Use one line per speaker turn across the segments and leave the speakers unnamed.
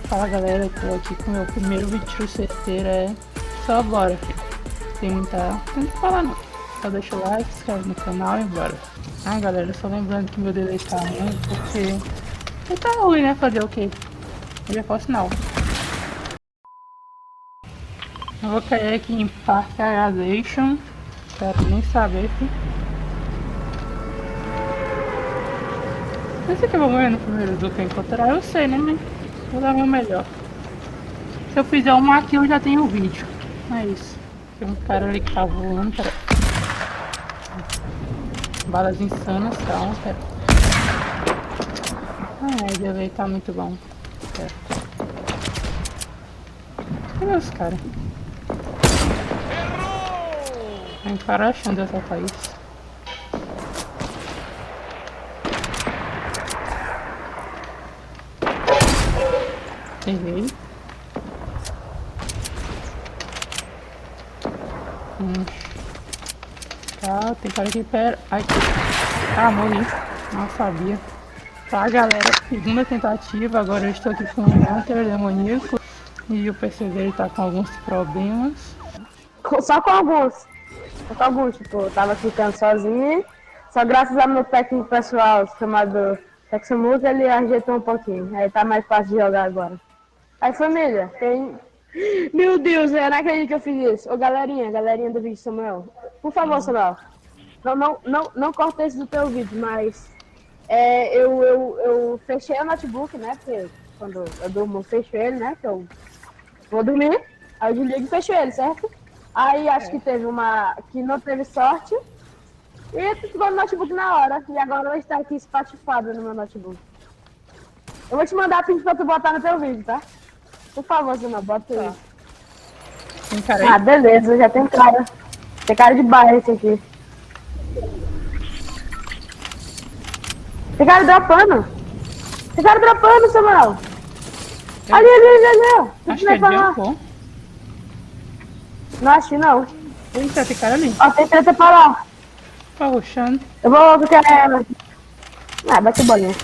Fala galera, eu tô aqui com o meu primeiro vídeo certeiro, só bora, filho. Tem que falar não. Só deixa o like, se inscreve no canal e bora. Ah galera, só lembrando que meu delay tá ruim, porque ele tá ruim, né? Fazer o quê? Eu já posso não. Eu vou cair aqui em Park Aviation. Quero nem saber, filho. Eu sei que eu vou morrer no primeiro do que eu encontrar, eu sei, né? Mas vou dar o meu melhor. Se eu fizer uma aqui, eu já tenho o vídeo. É isso. Tem um cara ali que tá voando, pera. Balas insanas, calma, pera. Ah, o delay tá muito bom. Pera. Cadê os caras? Tem cara achando essa país. Errei. Tá, tem cara aqui perto. Ai, ah, morri. Não sabia. Tá, galera, segunda tentativa. Agora eu estou aqui com o Hunter demoníaco. E o PC dele tá com alguns problemas.
Só com alguns. Só com alguns, tipo, eu tava ficando sozinho. Só graças ao meu técnico pessoal chamado Texamus, ele ajeitou um pouquinho. Aí tá mais fácil de jogar agora. Aí família, tem. Meu Deus, eu não acredito que eu fiz isso. Ô galerinha do vídeo, Samuel. Por favor, Samuel. Não corta esse do teu vídeo, mas eu fechei o notebook, né? Porque quando eu durmo, eu fecho ele, né? Que eu vou dormir, aí eu desligo e fecho ele, certo? Aí acho que teve uma que não teve sorte e ficou no notebook na hora. E agora ela está aqui espatifada no meu notebook. Eu vou te mandar print pra tu botar no teu vídeo, tá? Por favor, Zuna, bota aí.
Tem cara aí?
Ah, beleza, já tem cara. Tem cara de bairro esse aqui. Tem cara dropando. Tem cara dropando, Samuel. Ali, ó.
Acho que é dropou.
Não acho que não.
Eita, tem cara ali.
Ó, tem treta pra lá.
Tá rushando.
Eu vou porque ela. Ah, bate bolinha.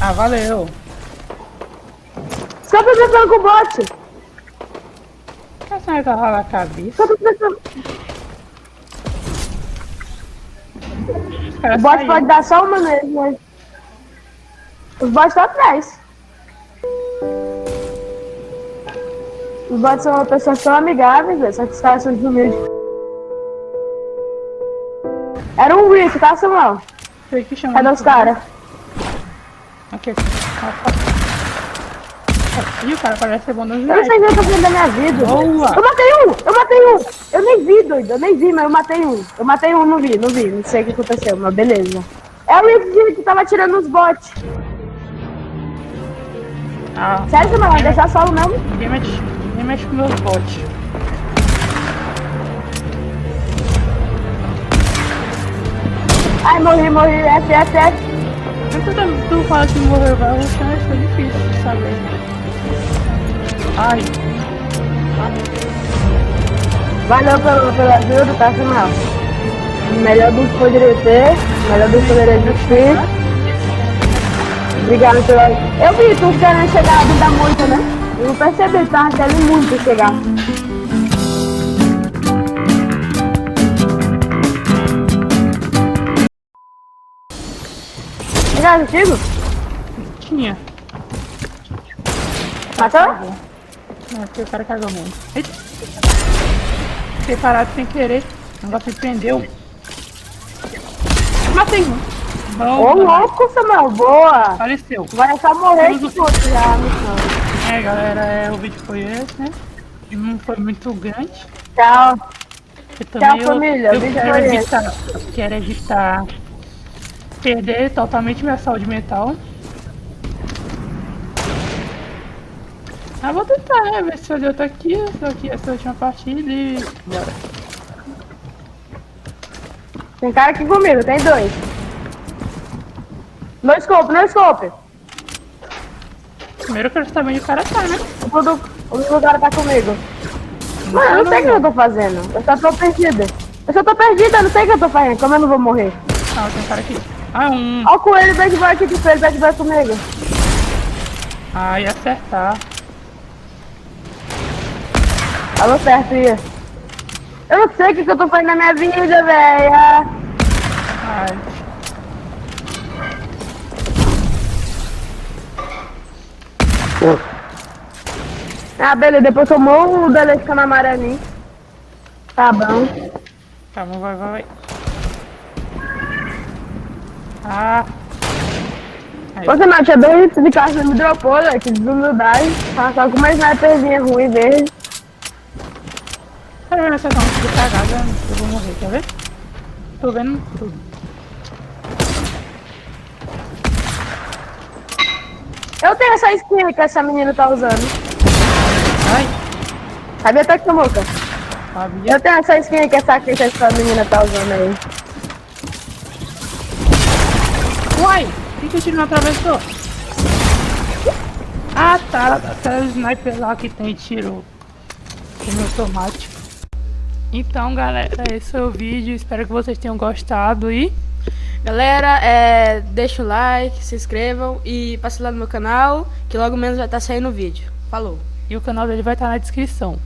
Ah, valeu.
Só tô tentando com o bot.
Essa vai agarrar na cabeça.
Só tô tentando. O bot
Saiu.
pode dar só uma vez, mas. Os bots estão atrás. Os bots são pessoas tão amigáveis, velho. Só que os caras são desumildes. Era um Rick, tá, Samuel?
Sei que chama.
Cadê os caras?
Aqui. Ih, o cara parece ser bom no
Eu não sei o que eu tô fazendo da minha vida.
Boa!
Eu matei um! Eu nem vi, doido. Eu nem vi, mas eu matei um. Eu matei um, não vi. Não sei o que aconteceu, mas beleza. É o Rick que tava tirando os bots.
Ah,
Sério, Samuel? Vai deixar solo mesmo?
ninguém mexe com meus bots.
Ai, morri. F.
Quando tu fala que morreu, vai rushar, isso é difícil de saber. Ai.
Valeu pela ajuda, tá, Samuel? Melhor do que poderia ter, melhor do que poderia existir. Obrigado pela... Eu vi tu querendo chegar a vida muito, né? Eu percebi que tava querendo muito chegar. Obrigado, contigo?
Tinha.
Matou?
Não, porque o cara cagou muito. Eita. Fiquei parado sem querer. O negócio me prendeu. Matei um. Bom,
Ô, louco, Samuel, boa!
faleceu.
Vai só morrer que fosse já a missão.
É, galera, o vídeo foi esse, né? Não foi muito grande.
Tchau.
Eu também,
família.
eu
Vídeo
quero
foi
evitar, perder totalmente minha saúde mental. Ah, vou tentar, né? Ver se fazer outra aqui, essa última partida e bora.
Tem cara aqui comigo, tem dois. No scope.
Primeiro eu quero saber onde o cara tá, né?
O cara tá comigo. Mano, eu não sei o que eu tô fazendo. Eu só tô perdida. Eu não sei o que eu tô fazendo. Como eu não vou morrer?
Ah, tem um cara aqui. Ah, um.
Ó o coelho, bad boy aqui de frente, bad boy comigo.
Ah, ia acertar.
Falou certo, Ia. Eu não sei o que eu tô fazendo na minha vida, velho.
Ai.
Ah, beleza, depois tomou o delete ficando amarelinho. Tá bom.
Tá bom, vai. Ah. Aí.
Você não tinha 2 litros de caixa me dropou, né? Que desumildade. Tá só com uma sniperzinha ruim verde.
Cara, essa tá muito cagada, eu vou morrer, quer ver? Tô vendo tudo.
Eu tenho essa skin aí que essa menina tá usando.
Ai,
Sabia até que tomou, cara?
sabia.
Eu tenho essa skin aí que essa menina tá usando aí.
Uai, por que o tiro não atravessou? Ah, tá. Aquela sniper lá que tem tiro semiautomático. Então, galera, esse é o vídeo. Espero que vocês tenham gostado e...
Galera, deixa o like, se inscrevam e passe lá no meu canal, que logo menos vai estar saindo o vídeo. Falou!
E o canal dele vai estar na descrição.